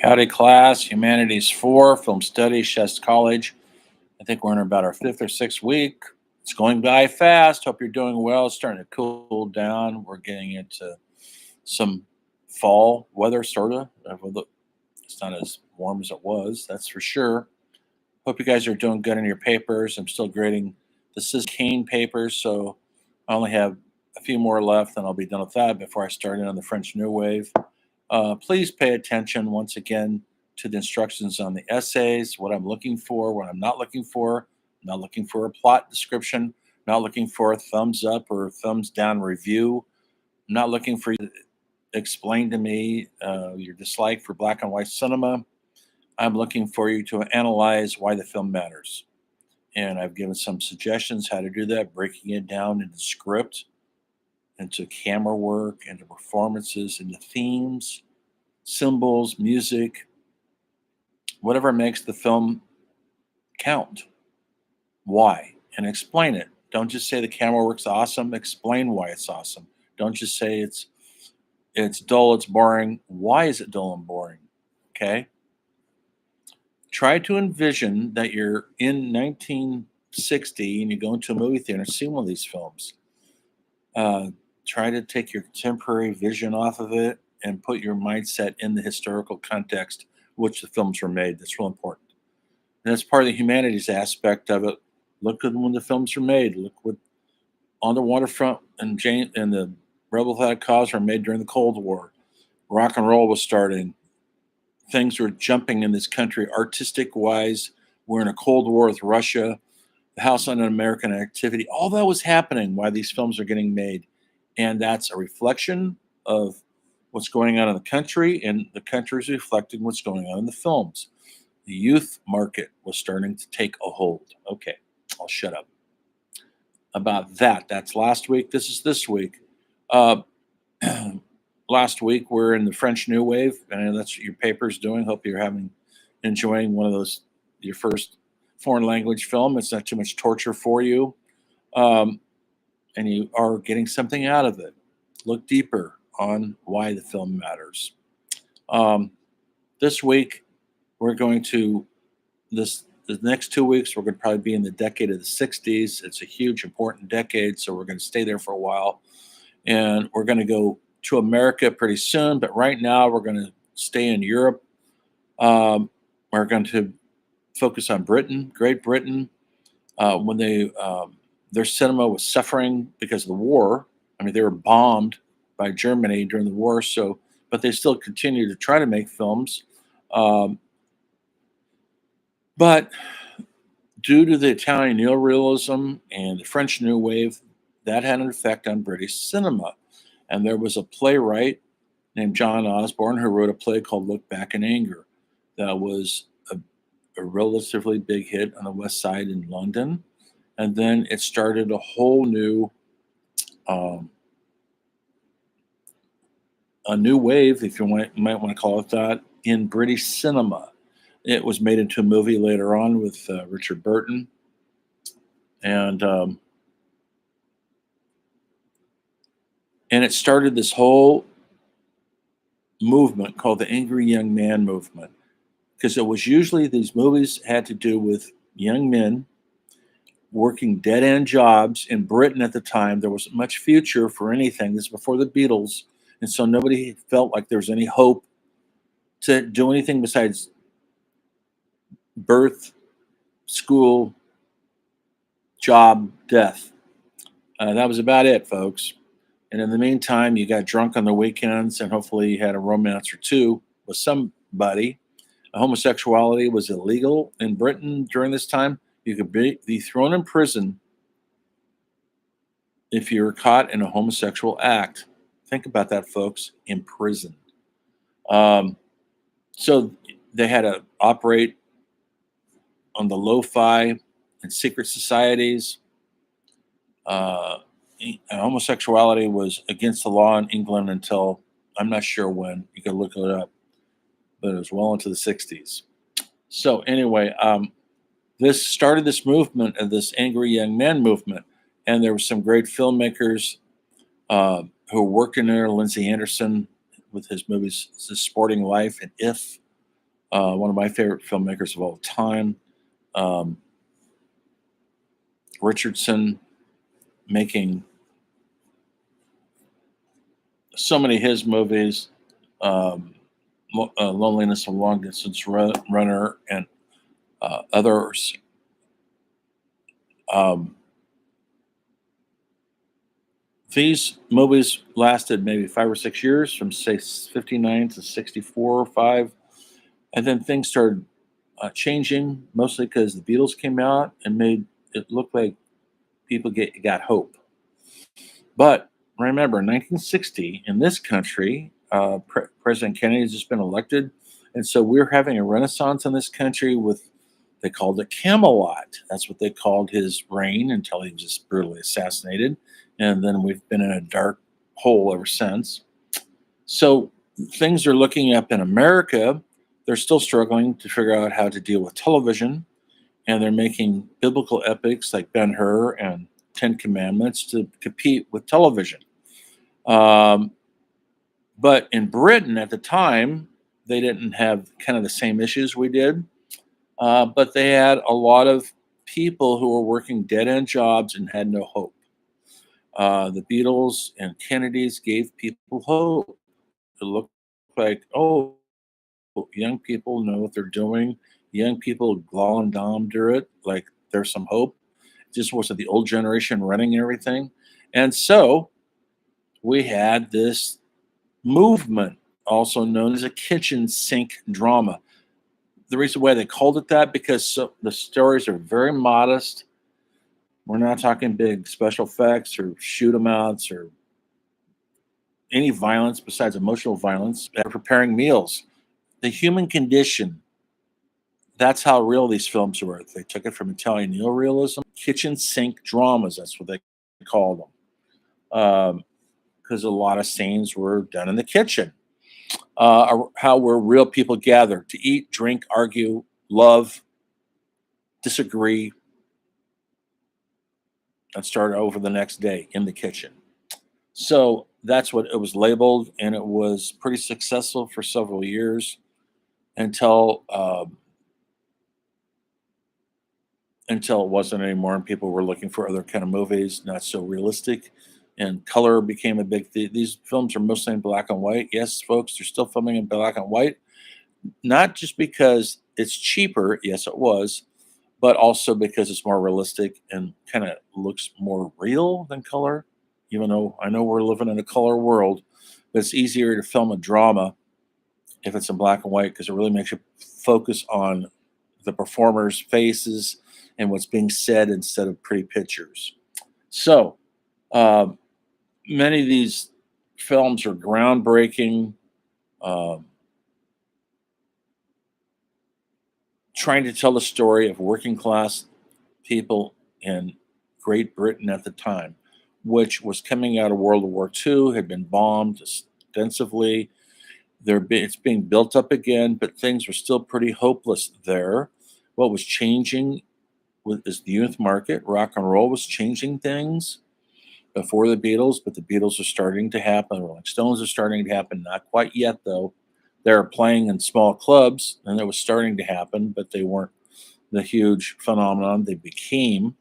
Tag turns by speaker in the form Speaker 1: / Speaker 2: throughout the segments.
Speaker 1: Howdy, class. Humanities 4, Film Studies, Shest College. I think we're in about our fifth or sixth week. It's going by fast. Hope you're doing well. It's starting to cool down. We're getting into some fall weather, sort of. It's not as warm as it was, that's for sure. Hope you guys are doing good in your papers. I'm still grading the Cis Kane papers, so I only have a few more left, and I'll be done with that before I start in on the French New Wave. Please pay attention once again to the instructions on the essays, what I'm looking for, what I'm not looking for. I'm not looking for a plot description, not looking for a thumbs up or thumbs down review. I'm not looking for you to explain to me your dislike for black and white cinema. I'm looking for you to analyze why the film matters. And I've given some suggestions how to do that, breaking it down into script, into camera work, into performances, into themes, symbols, music, whatever makes the film count. Why? And explain it. Don't just say the camera work's awesome. Explain why it's awesome. Don't just say it's dull, it's boring. Why is it dull and boring? Okay? Try to envision that you're in 1960 and you go into a movie theater and see one of these films. Try to take your contemporary vision off of it and put your mindset in the historical context which the films were made. That's real important. And that's part of the humanities aspect of it. Look at when the films were made. Look what On the Waterfront and Jane and the Rebel Without a Cause were made during the Cold War. Rock and roll was starting. Things were jumping in this country artistic wise. We're in a Cold War with Russia. The House on American Activity. All that was happening while these films are getting made. And that's a reflection of what's going on in the country, and the country is reflecting what's going on in the films. The youth market was starting to take a hold. Okay, I'll shut up about that. That's last week. This is this week. Uh, Last week we're in the French New Wave, and that's what your paper's doing. Hope you're enjoying one of those your first foreign language film. It's not too much torture for you, um, and you are getting something out of it. Look deeper on why the film matters. Um, this week we're going to the next 2 weeks we're going to probably be in the decade of the 60s. It's a huge important decade, so we're going to stay there for a while, and we're going to go to America pretty soon, but right now we're going to stay in Europe. We're going to focus on Britain, Great Britain, when their cinema was suffering because of the war. I mean, they were bombed by Germany during the war, so but they still continue to try to make films. Um, but due to the Italian neorealism and the French New Wave, that had an effect on British cinema. And there was a playwright named John Osborne who wrote a play called Look Back in Anger that was a relatively big hit on the West Side in London. And then it started a whole um, a new wave, if you might want to call it that, in British cinema. It was made into a movie later on with Richard Burton, and it started this whole movement called the Angry Young Man movement, because it was usually these movies had to do with young men working dead end jobs in Britain at the time. There wasn't much future for anything. This is before the Beatles, and so nobody felt like there was any hope to do anything besides birth, school, job, death. That was about it, folks. And in the meantime, you got drunk on the weekends, and hopefully you had a romance or two with somebody. Homosexuality was illegal in Britain during this time. You could be thrown in prison if you were caught in a homosexual act. Think about that, folks. In prison. Um, so they had to operate on the lo-fi and secret societies. Uh, Homosexuality was against the law in England until I'm not sure when. You can look it up, but it was well into the 60s. So anyway, this started this movement of this angry young men movement, and there were some great filmmakers who worked in there. Lindsay Anderson with his movies "The Sporting Life" and "If." one of my favorite filmmakers of all time. Um, Richardson making so many of his movies, um, Loneliness of Long Distance Runner, and others. Um, these movies lasted maybe 5 or 6 years, from say 59 to 64 or 5. And then things started changing, mostly because the Beatles came out and made it look like people got hope. But remember, 1960 in this country, President Kennedy has just been elected, and so we're having a renaissance in this country with, they called it Camelot. That's what they called his reign until he was just brutally assassinated, and then we've been in a dark hole ever since. So things are looking up in America. They're still struggling to figure out how to deal with television, and they're making biblical epics like Ben Hur and Ten Commandments to compete with television. Um, but in Britain at the time, they didn't have kind of the same issues we did, but they had a lot of people who were working dead end jobs and had no hope. The Beatles and Kennedys gave people hope. It looked like, oh, young people know what they're doing. Young people glom and dom to it, like there's some hope. It just wasn't the old generation running everything. And so we had this movement, also known as a kitchen sink drama. The reason why they called it that, because the stories are very modest. We're not talking big special effects or shoot 'em outs or any violence besides emotional violence. They're preparing meals. The human condition, that's how real these films were. They took it from Italian neorealism, kitchen sink dramas. That's what they called them, because a lot of scenes were done in the kitchen. How where real people gather to eat, drink, argue, love, disagree, and start over the next day in the kitchen. So that's what it was labeled, and it was pretty successful for several years until it wasn't anymore, and people were looking for other kind of movies, not so realistic. And color became a big thing. These films are mostly in black and white. Yes, folks, they're still filming in black and white, not just because it's cheaper. Yes, it was, but also because it's more realistic and kind of looks more real than color. Even though I know we're living in a color world, but it's easier to film a drama if it's in black and white because it really makes you focus on the performers' faces and what's being said instead of pretty pictures. So um, many of these films are groundbreaking, um, trying to tell the story of working class people in Great Britain at the time, which was coming out of World War II, had been bombed extensively. It's being built up again, but things were still pretty hopeless there. What was changing is the youth market. Rock and roll was changing things before the Beatles, but the Beatles are starting to happen. The Rolling Stones are starting to happen. Not quite yet, though. They're playing in small clubs, and it was starting to happen, but they weren't the huge phenomenon they became.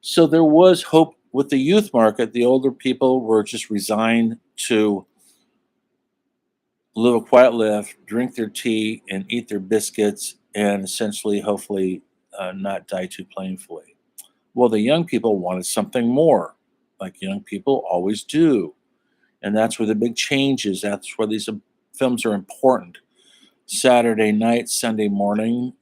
Speaker 1: So there was hope with the youth market. The older people were just resigned to live a quiet life, drink their tea, and eat their biscuits, and essentially, hopefully, not die too painfully. Well, the young people wanted something more, like young people always do. And that's where the big change is. That's where these films are important. Saturday Night, Sunday Morning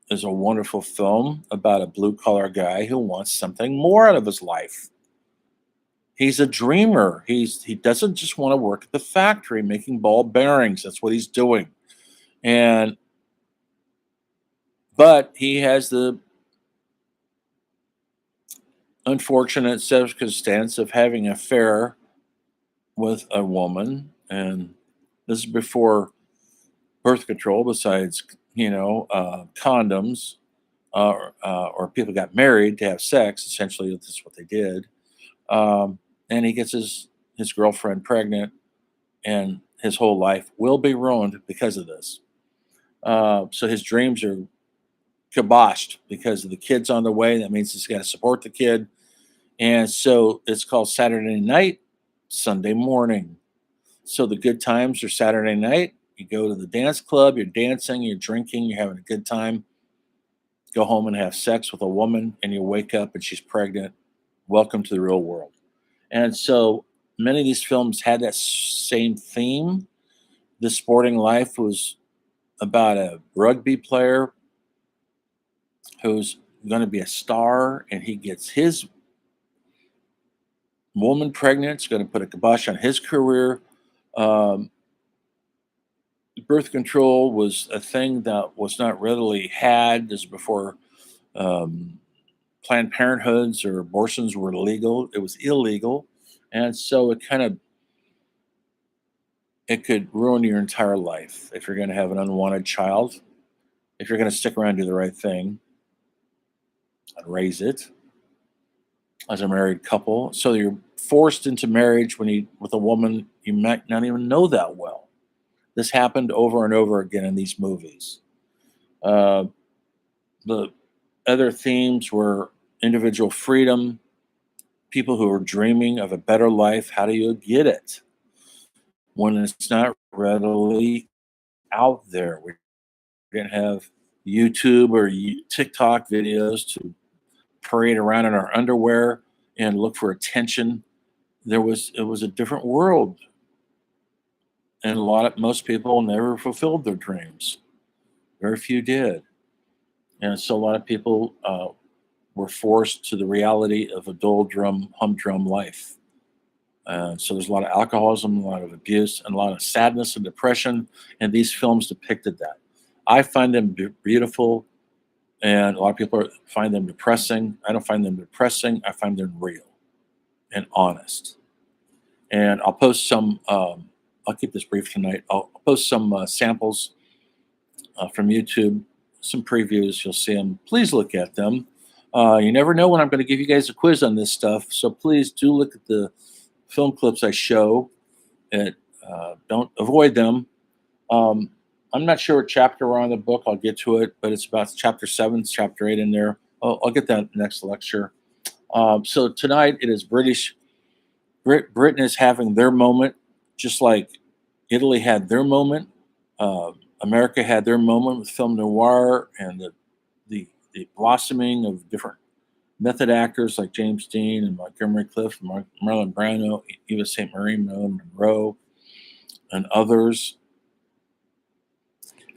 Speaker 1: is a wonderful film about a blue collar guy who wants something more out of his life. He's a dreamer. He doesn't just want to work at the factory making ball bearings. That's what he's doing. And but he has the unfortunate circumstance of having an affair with a woman, and this is before birth control. Besides, condoms, or people got married to have sex. Essentially, that's what they did. And he gets his girlfriend pregnant, and his whole life will be ruined because of this. So his dreams are kiboshed because of the kid's on the way. That means he's got to support the kid. And so it's called Saturday night, Sunday morning. So the good times are Saturday night. You go to the dance club, you're dancing, you're drinking, you're having a good time. Go home and have sex with a woman, and you wake up and she's pregnant. Welcome to the real world. And so many of these films had that same theme. The Sporting Life was about a rugby player who's going to be a star, and he gets his woman pregnant. It's going to put a kibosh on his career. Um, Birth control was a thing that was not readily had. This is before um, Planned Parenthoods or abortions were legal. It was illegal, and so it could ruin your entire life if you're going to have an unwanted child. If you're going to stick around and do the right thing and raise it as a married couple, so you're forced into marriage with a woman you might not even know that well. This happened over and over again in these movies. Uh, the other themes were individual freedom, people who are dreaming of a better life. How do you get it when it's not readily out there? We didn't have YouTube or TikTok videos to parade around in our underwear and look for attention. It was a different world, and most people never fulfilled their dreams. Very few did, and so a lot of people were forced to the reality of a doldrum, humdrum life. So there's a lot of alcoholism, a lot of abuse, and a lot of sadness and depression, and these films depicted that. I find them beautiful, and a lot of people find them depressing. I don't find them depressing. I find them real and honest. And I'll post some. I'll keep this brief tonight. I'll post some samples from YouTube, some previews. You'll see them. Please look at them. You never know when I'm going to give you guys a quiz on this stuff, so please do look at the film clips I show. And don't avoid them. Um, I'm not sure what chapter we're on in the book. I'll get to it, but it's about chapter 7, chapter 8 in there. I'll get that next lecture. So tonight it is Britain is having their moment, just like Italy had their moment. America had their moment with film noir and the blossoming of different method actors like James Dean and Montgomery Clift, Marlon Brando, Eva St. Marie, Marilyn Monroe, and others.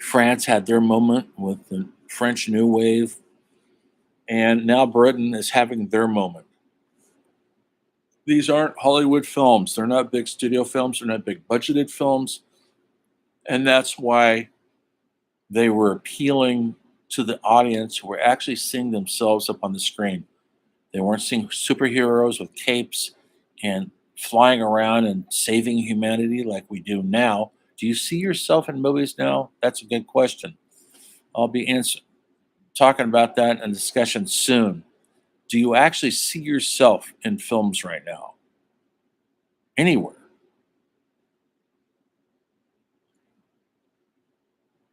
Speaker 1: France had their moment with the French New Wave, and now Britain is having their moment. These aren't Hollywood films. They're not big studio films. They're not big budgeted films. And that's why they were appealing to the audience who were actually seeing themselves up on the screen. They weren't seeing superheroes with capes and flying around and saving humanity like we do now. Do you see yourself in movies now? That's a good question. I'll be talking about that in a discussion soon. Do you actually see yourself in films right now? Anywhere?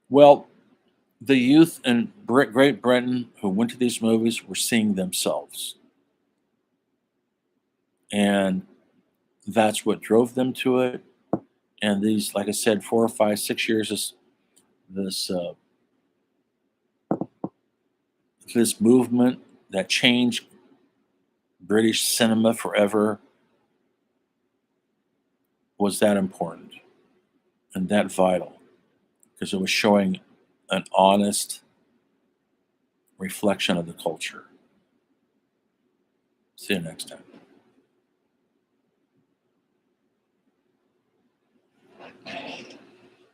Speaker 1: Well, the youth in Great Britain who went to these movies were seeing themselves. And that's what drove them to it. And these, like I said, 4 or 5, 6 years, this this movement that changed British cinema forever was that important and that vital because it was showing an honest reflection of the culture. See you next time.